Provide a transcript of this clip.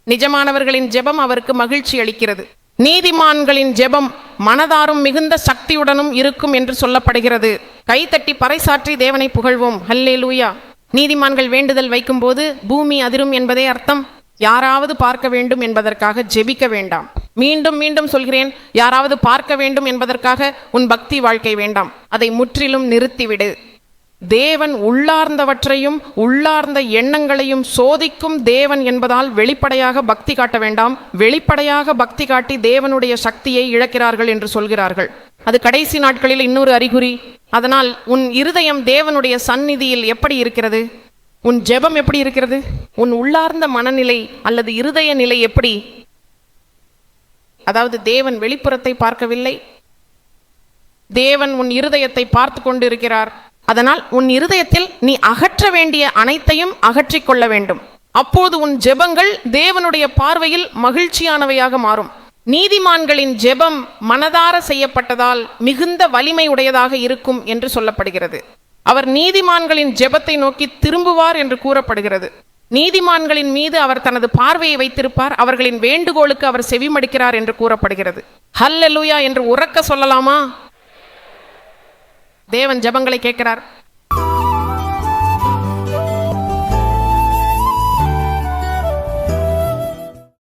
நிஜமானவர்களின் ஜெபம் அவருக்கு மகிழ்ச்சி அளிக்கிறது. நீதிமான்களின் ஜெபம் மனதாரும் மிகுந்த சக்தியுடனும் இருக்கும் என்று சொல்லப்படுகிறது. கைத்தட்டி பறைசாற்றி தேவனை புகழ்வோம். ஹல்லேலூயா. நீதிமான்கள் வேண்டுதல் வைக்கும் போது பூமி அதிரும் என்பதே அர்த்தம். யாராவது பார்க்க வேண்டும் என்பதற்காக ஜெபிக்க வேண்டாம். மீண்டும் மீண்டும் சொல்கிறேன், யாராவது பார்க்க வேண்டும் என்பதற்காக உன் பக்தி வாழ்க்கை வேண்டாம். அதை முற்றிலும் நிறுத்திவிடு. தேவன் உள்ளார்ந்தவற்றையும் உள்ளார்ந்த எண்ணங்களையும் சோதிக்கும் தேவன் என்பதால் வெளிப்படையாக பக்தி காட்ட வேண்டாம். வெளிப்படையாக பக்தி காட்டி தேவனுடைய சக்தியை இழக்கிறார்கள் என்று சொல்கிறார்கள். அது கடைசி நாட்களில் இன்னொரு அறிகுறி. அதனால் உன் இருதயம் தேவனுடைய சந்நிதியில் எப்படி இருக்கிறது? உன் ஜெபம் எப்படி இருக்கிறது? உன் உள்ளார்ந்த மனநிலை அல்லது இருதய நிலை எப்படி? அதாவது தேவன் வெளிப்புறத்தை பார்க்கவில்லை, தேவன் உன் இருதயத்தை பார்த்து கொண்டு இருக்கிறார். அதனால் உன் இருதயத்தில் நீ அகற்ற வேண்டிய அனைத்தையும் அகற்றிக் கொள்ள வேண்டும். அப்போது உன் ஜெபங்கள் தேவனுடைய பார்வையில் மகிழ்ச்சியானவையாக மாறும். நீதிமான்களின் ஜெபம் மனதார செய்யப்பட்டதால் மிகுந்த வலிமை உடையதாக இருக்கும் என்று சொல்லப்படுகிறது. அவர் நீதிமான்களின் ஜெபத்தை நோக்கி திரும்புவார் என்று கூறப்படுகிறது. நீதிமான்களின் மீது அவர் தனது பார்வையை வைத்திருப்பார். அவர்களின் வேண்டுகோளுக்கு அவர் செவிமடுக்கிறார் என்று கூறப்படுகிறது. ஹல்லேலூயா என்று உரக்க சொல்லலாமா? தேவன் ஜெபங்களை கேட்கிறார்.